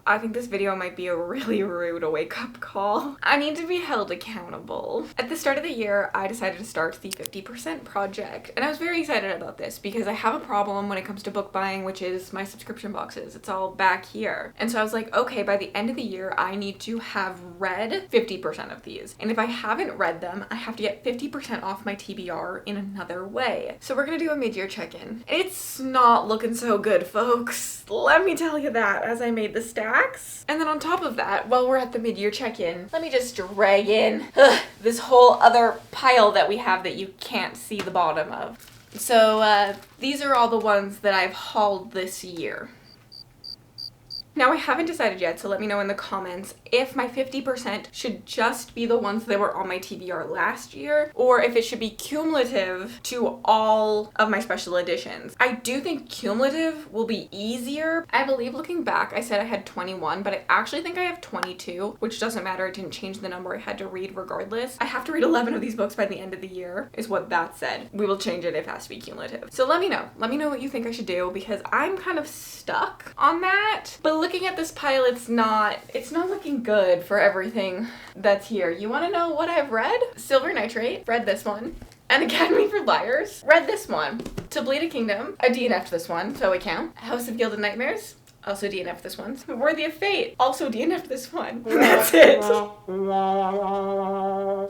I think this video might be a really rude wake-up call. I need to be held accountable. At the start of the year, I decided to start the 50% project, and I was very excited about this because I have a problem when it comes to book buying, which is my subscription boxes. It's all back here. And so I was like, okay, by the end of the year, I need to have read 50% of these. And if I haven't read them, I have to get 50% off my TBR in another way. So we're gonna do a mid-year check-in. It's not looking so good, folks. Let me tell you that as I made the stacks. And then on top of that, while we're at the mid-year check-in, let me just drag in this whole other pile that we have that you can't see the bottom of. So these are all the ones that I've hauled this year. Now I haven't decided yet, so let me know in the comments if my 50% should just be the ones that were on my TBR last year, or if it should be cumulative to all of my special editions. I do think cumulative will be easier. I believe looking back, I said I had 21, but I actually think I have 22, which doesn't matter. It didn't change the number I had to read regardless. I have to read 11 of these books by the end of the year, is what that said. We will change it if it has to be cumulative. So let me know. Let me know what you think I should do, because I'm kind of stuck on that. But looking at this pile, it's not looking good for everything that's here. You want to know what I've read? Silver Nitrate, read this one. An Academy for Liars, read this one. To Bleed a Kingdom, I DNF'd this one, so it count. House of Gilded Nightmares, also DNF'd this one. Worthy of Fate, also DNF'd this one. That's it.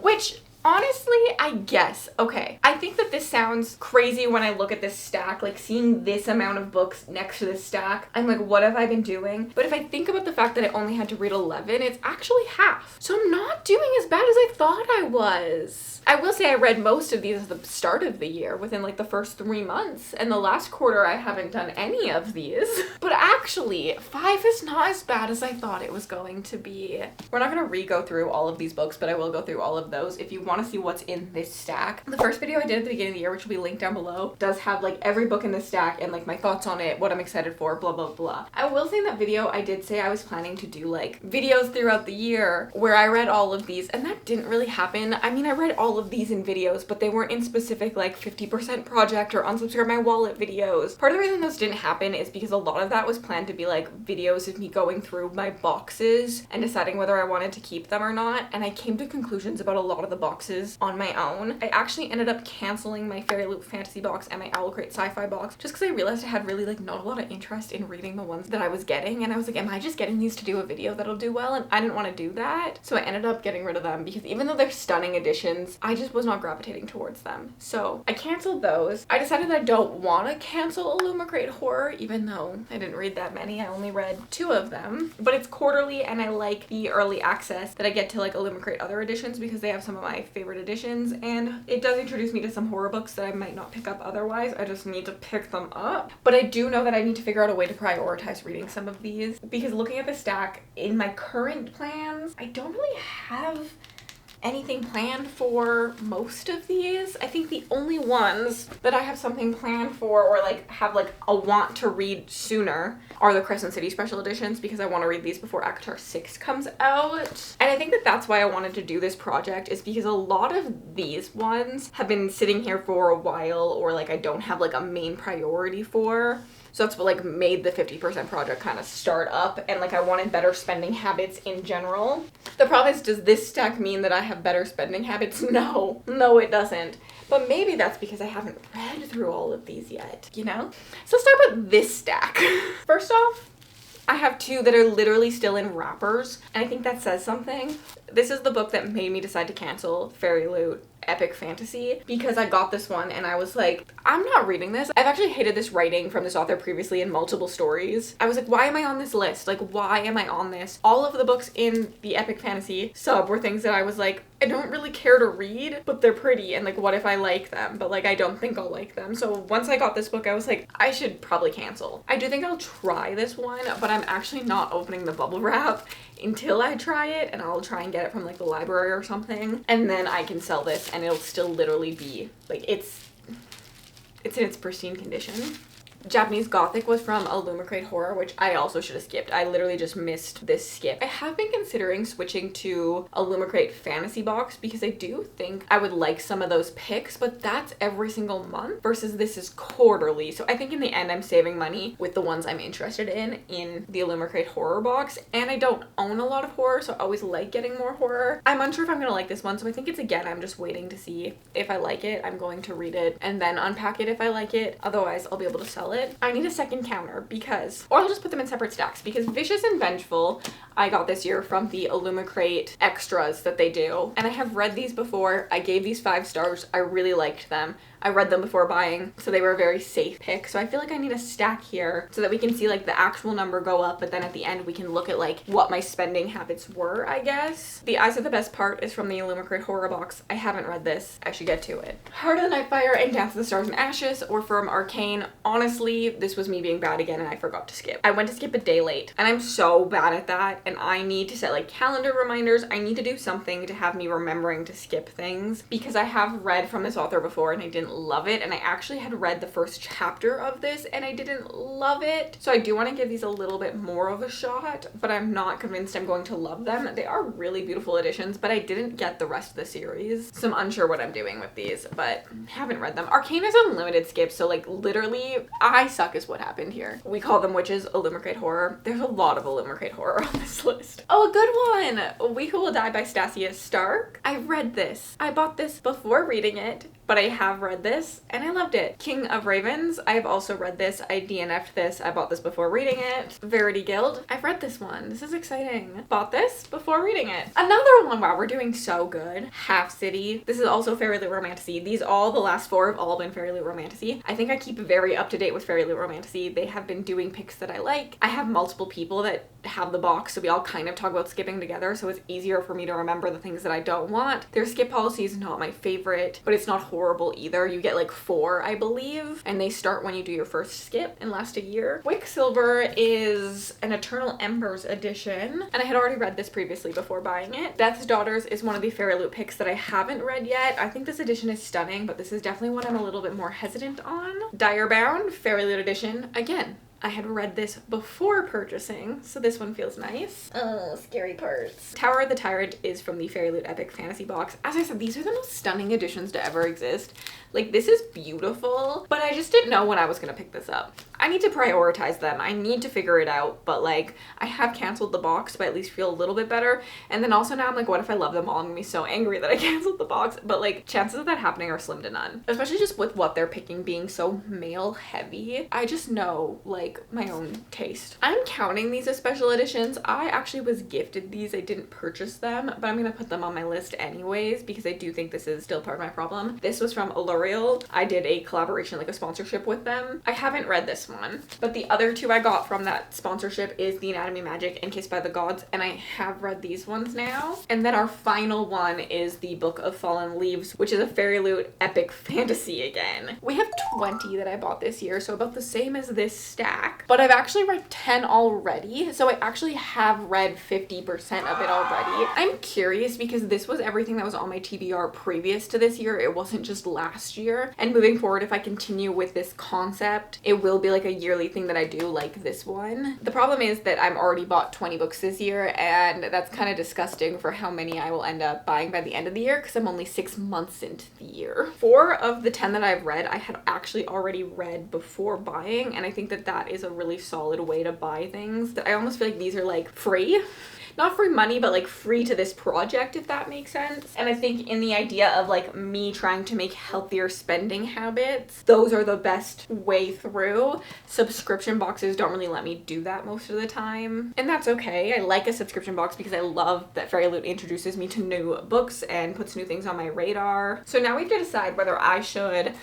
Which, honestly, I guess. Okay. I think that this sounds crazy when I look at this stack, like seeing this amount of books next to this stack. I'm like, what have I been doing? But if I think about the fact that I only had to read 11, it's actually half. So I'm not doing as bad as I thought I was. I will say I read most of these at the start of the year, within like the first 3 months. And the last quarter, I haven't done any of these. But actually, 5 is not as bad as I thought it was going to be. We're not going to re-go through all of these books, but I will go through all of those if you want to see what's in this stack. The first video I did at the beginning of the year, which will be linked down below, does have like every book in the stack and like my thoughts on it, what I'm excited for, blah, blah, blah. I will say in that video, I did say I was planning to do like videos throughout the year where I read all of these, and that didn't really happen. I mean, I read all of these in videos, but they weren't in specific like 50% project or unsubscribe my wallet videos. Part of the reason those didn't happen is because a lot of that was planned to be like videos of me going through my boxes and deciding whether I wanted to keep them or not, and I came to conclusions about a lot of the boxes on my own. I actually ended up canceling my Fairy Loot Fantasy box and my Owl Crate Sci-Fi box just because I realized I had really like not a lot of interest in reading the ones that I was getting, and I was like, am I just getting these to do a video that'll do well? And I didn't want to do that, so I ended up getting rid of them because even though they're stunning editions, I just was not gravitating towards them. So I canceled those. I decided that I don't want to cancel Illumicrate Horror, even though I didn't read that many. I only read 2 of them, but it's quarterly and I like the early access that I get to like Illumicrate other editions because they have some of my favorite editions, and it does introduce me to some horror books that I might not pick up otherwise. I just need to pick them up. But I do know that I need to figure out a way to prioritize reading some of these, because looking at the stack in my current plans, I don't really have anything planned for most of these. I think the only ones that I have something planned for or like have like a want to read sooner are the Crescent City special editions, because I want to read these before ACOTAR 6 comes out. And I think that that's why I wanted to do this project, is because a lot of these ones have been sitting here for a while, or like I don't have like a main priority for. So that's what like made the 50% project kind of start up, and like I wanted better spending habits in general. The problem is, does this stack mean that I have better spending habits? No, it doesn't. But maybe that's because I haven't read through all of these yet, you know? So let's start with this stack. First off, I have 2 that are literally still in wrappers, and I think that says something. This is the book that made me decide to cancel Fairy Loot Epic Fantasy, because I got this one and I was like, I'm not reading this. I've actually hated this writing from this author previously in multiple stories. I was like, why am I on this list? Like, why am I on this? All of the books in the Epic Fantasy sub were things that I was like, I don't really care to read, but they're pretty, and like, what if I like them? But like, I don't think I'll like them. So once I got this book, I was like, I should probably cancel. I do think I'll try this one, but I'm actually not opening the bubble wrap until I try it, and I'll try and get it from like the library or something, and then I can sell this and it'll still literally be like, it's in its pristine condition. Japanese Gothic was from Illumicrate Horror, which I also should have skipped. I literally just missed this skip. I have been considering switching to Illumicrate Fantasy Box because I do think I would like some of those picks, but that's every single month versus this is quarterly. So I think in the end I'm saving money with the ones I'm interested in the Illumicrate Horror box. And I don't own a lot of horror, so I always like getting more horror. I'm unsure if I'm gonna like this one, so I think it's, again, I'm just waiting to see if I like it. I'm going to read it and then unpack it if I like it. Otherwise, I'll be able to sell it. I need a second counter because, or I'll just put them in separate stacks because Vicious and Vengeful I got this year from the Illumicrate extras that they do. And I have read these before. I gave these 5 stars. I really liked them. I read them before buying, so they were a very safe pick. So I feel like I need a stack here so that we can see like the actual number go up, but then at the end we can look at like what my spending habits were, I guess. The Eyes of the Best Part is from the Illumicrate Horror box. I haven't read this. I should get to it. Heart of the Nightfire and Dance of the Stars and Ashes or from Arcane. Honestly, this was me being bad again and I forgot to skip. I went to skip a day late and I'm so bad at that, and I need to set like calendar reminders. I need to do something to have me remembering to skip things because I have read from this author before and I didn't love it, and I actually had read the first chapter of this and I didn't love it. So I do want to give these a little bit more of a shot, but I'm not convinced I'm going to love them. They are really beautiful editions, but I didn't get the rest of the series, so I'm unsure what I'm doing with these, but haven't read them. Arcane is unlimited skips, so like literally I suck is what happened here. We call them witches, Illumicrate Horror. There's a lot of Illumicrate Horror on this list. Oh, a good one! We Who Will Die by Stasia Stark. I read this. I bought this before reading it, but I have read this and I loved it. King of Ravens, I've also read this. I DNF'd this. I bought this before reading it. Verity Guild, I've read this one. This is exciting. Bought this before reading it. Another one, wow, we're doing so good. Half City. This is also Fairly Romantasy. These all, the last 4 have all been Fairly Romantasy. I think I keep very up to date with Fairly Romantasy. They have been doing picks that I like. I have multiple people that have the box, so we all kind of talk about skipping together, so it's easier for me to remember the things that I don't want. Their skip policy is not my favorite, but it's not horrible either. You get like 4, I believe, and they start when you do your first skip and last a year. Quicksilver is an Eternal Embers edition, and I had already read this previously before buying it. Death's Daughters is one of the Fairy Loot picks that I haven't read yet. I think this edition is stunning, but this is definitely one I'm a little bit more hesitant on. Direbound, Fairy Loot edition. Again, I had read this before purchasing, so this one feels nice. Oh, scary parts. Tower of the Tyrant is from the Fairy Loot Epic Fantasy box. As I said, these are the most stunning editions to ever exist. Like, this is beautiful, but I just didn't know when I was gonna pick this up. I need to prioritize them. I need to figure it out, but like, I have canceled the box, but at least feel a little bit better. And then also now I'm like, what if I love them all? I'm gonna be so angry that I canceled the box. But like, chances of that happening are slim to none. Especially just with what they're picking being so male heavy. I just know, like, my own taste. I'm counting these as special editions. I actually was gifted these. I didn't purchase them, but I'm gonna put them on my list anyways because I do think this is still part of my problem. This was from L'Oreal. I did a collaboration, like a sponsorship with them. I haven't read this one, but the other 2 I got from that sponsorship is The Anatomy of Magic and Kissed by the Gods, and I have read these ones now. And then our final one is the Book of Fallen Leaves, which is a Fairy Loot epic fantasy again. We have 20 that I bought this year, so about the same as this stack, but I've actually read 10 already, so I actually have read 50% of it already. I'm curious because this was everything that was on my TBR previous to this year. It wasn't just last year. And moving forward, if I continue with this concept, it will be like a yearly thing that I do, like this one. The problem is that I've already bought 20 books this year, and that's kind of disgusting for how many I will end up buying by the end of the year because I'm only 6 months into the year. 4 of the 10 that I've read, I had actually already read before buying, and I think that that is a really solid way to buy things. That I almost feel like these are like free. Not free money, but like free to this project, if that makes sense. And I think in the idea of like me trying to make healthier spending habits, those are the best way through. Subscription boxes don't really let me do that most of the time. And that's okay. I like a subscription box because I love that Fairy Loot introduces me to new books and puts new things on my radar. So now we have to decide whether I should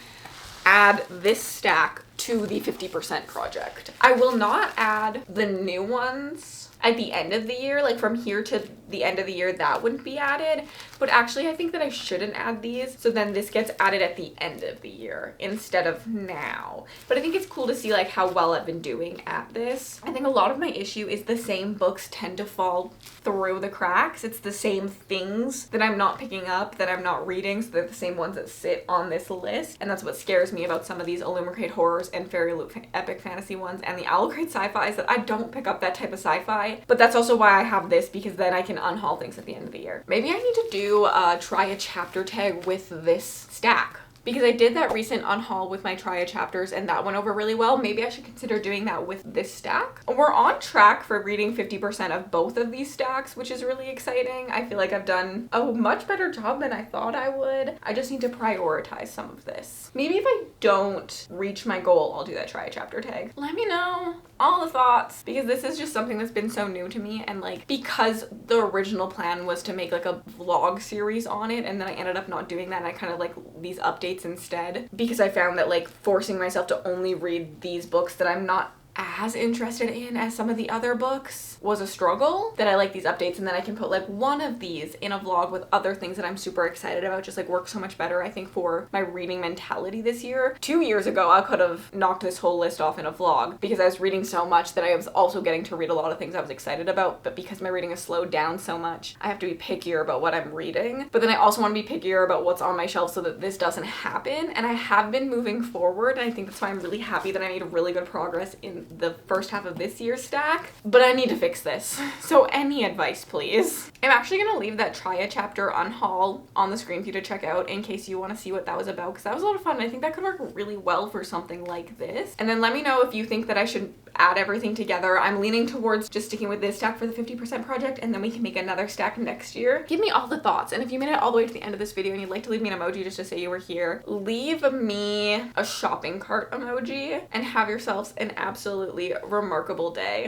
add this stack to the 50% project. I will not add the new ones. at the end of the year, like from here to the end of the year, that wouldn't be added. But actually, I think that I shouldn't add these. So then this gets added at the end of the year instead of now. But I think it's cool to see like how well I've been doing at this. I think a lot of my issue is the same books tend to fall through the cracks. It's the same things that I'm not picking up, that I'm not reading, so they're the same ones that sit on this list. And that's what scares me about some of these Illumicrate horrors and Fairy Loot epic fantasy ones and the Owlcrate sci-fi, is that I don't pick up that type of sci-fi. But that's also why I have this, because then I can unhaul things at the end of the year. Maybe I need to do try a chapter tag with this stack, because I did that recent unhaul with my Tria chapters and that went over really well. Maybe I should consider doing that with this stack. We're on track for reading 50% of both of these stacks, which is really exciting. I feel like I've done a much better job than I thought I would. I just need to prioritize some of this. Maybe if I don't reach my goal, I'll do that Tria chapter tag. Let me know all the thoughts, because this is just something that's been so new to me, and like because the original plan was to make like a vlog series on it, and then I ended up not doing that, and I kind of like these updates instead, because I found that like forcing myself to only read these books that I'm not as interested in as some of the other books was a struggle, that I like these updates, and then I can put like one of these in a vlog with other things that I'm super excited about, just like work so much better, I think, for my reading mentality this year. 2 years ago, I could have knocked this whole list off in a vlog because I was reading so much that I was also getting to read a lot of things I was excited about, but because my reading has slowed down so much, I have to be pickier about what I'm reading. But then I also want to be pickier about what's on my shelf so that this doesn't happen, and I have been moving forward, and I think that's why I'm really happy that I made really good progress in the first half of this year's stack, but I need to fix this. So any advice, please? I'm actually gonna leave that Tria chapter unhaul on the screen for you to check out in case you want to see what that was about, because that was a lot of fun. I think that could work really well for something like this. And then let me know if you think that I should add everything together. I'm leaning towards just sticking with this stack for the 50% project, and then we can make another stack next year. Give me all the thoughts, and if you made it all the way to the end of this video and you'd like to leave me an emoji just to say you were here, leave me a shopping cart emoji, and have yourselves an absolutely remarkable day.